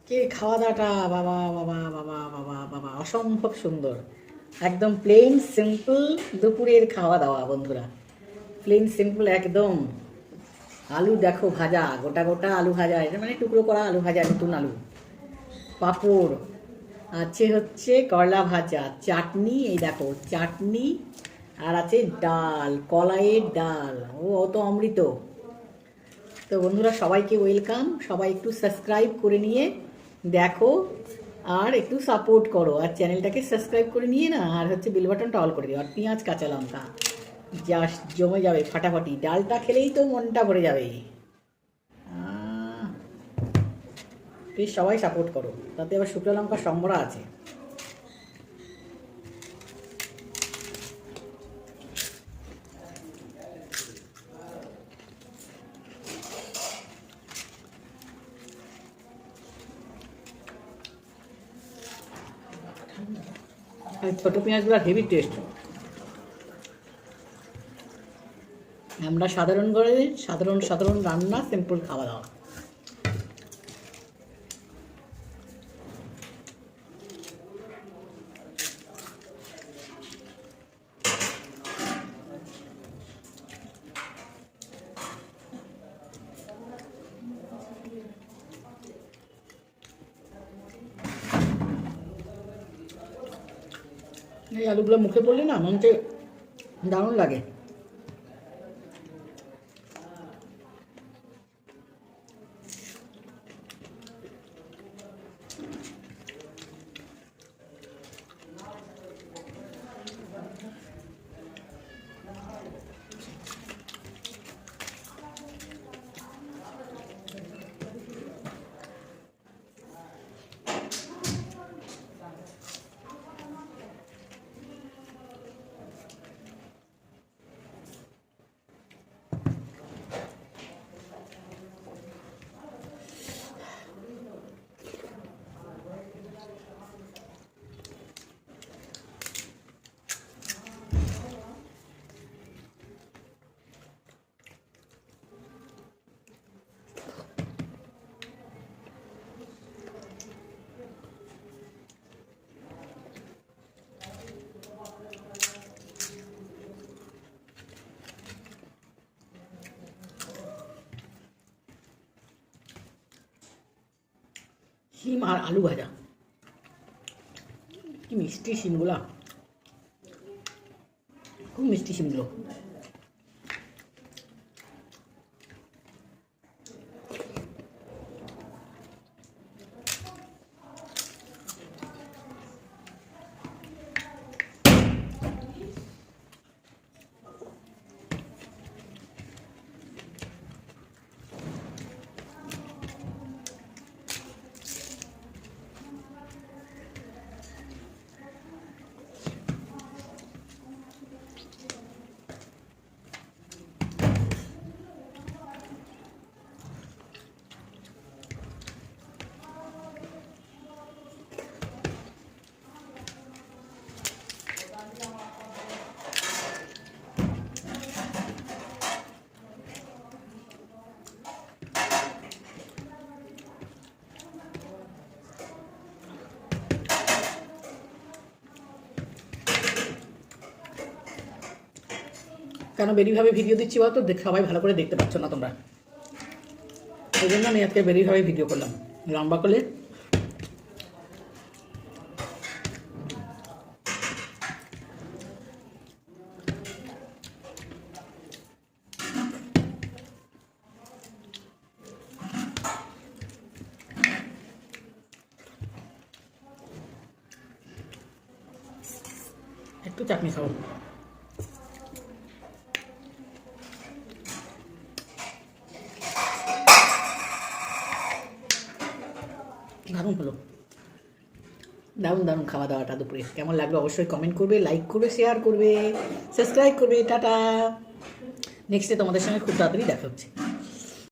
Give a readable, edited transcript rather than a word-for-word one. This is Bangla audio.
কে খাওয়া দাওয়াটা বাবা বাবা বাবা বাবা বাবা অসম্ভব সুন্দর। একদম প্লেন সিম্পল দুপুরের খাওয়া দাওয়া বন্ধুরা, প্লেন সিম্পল একদম। আলু দেখো ভাজা, গোটা গোটা আলু ভাজা, এটা মানে টুকরো করা আলু ভাজা, নতুন আলু, পাঁপড় আছে, হচ্ছে করলা ভাজা, চাটনি, এই দেখো চাটনি, আর আছে ডাল, কলাইয়ের ডাল, ও তো অমৃত। তো বন্ধুরা সবাইকে ওয়েলকাম, সবাই একটু সাবস্ক্রাইব করে নিয়ে দেখো আর একটু সাপোর্ট করো, আর চ্যানেলটাকে সাবস্ক্রাইব করে নিয়ে না, আর হচ্ছে বেল বাটনটা অল করে দিও, আর পেঁয়াজ কাঁচা লঙ্কা জাস্ট জমে যাবে ফাটাফাটি। ডালটা খেলেই তো মনটা ভরে যাবে। প্লিজ সবাই সাপোর্ট করো, তাতে আবার শুকনো লঙ্কা সম্বরা আছে। ছোটো পেঁয়াজগুলো হেভি টেস্ট। আমরা সাধারণ করে সাধারণ সাধারণ রান্না, সিম্পল খাওয়া দাওয়া। এই আলুগুলো মুখে পড়লে না মনে হচ্ছে দারুণ লাগে। শিম আর আলু ভাজা, কি মিষ্টি শিমগুলা, খুব মিষ্টি শিমগুলো। কেন বেরিভাবে ভিডিও দিচ্ছি বলতো, সবাই ভালো করে দেখতে পাচ্ছ না তোমরা, ওই জন্য আমি আজকে বেরিভাবে ভিডিও করলাম, লম্বা করলে একটু চাটনি খাবো। দারুণ হলো, দারুণ দারুণ খাওয়া দাওয়াটা দুপুরে। কেমন লাগলো অবশ্যই কমেন্ট করবে, লাইক করবে, শেয়ার করবে, সাবস্ক্রাইব করবে। টাটা, নেক্সটে তোমাদের সঙ্গে খুব তাড়াতাড়ি দেখা হচ্ছে।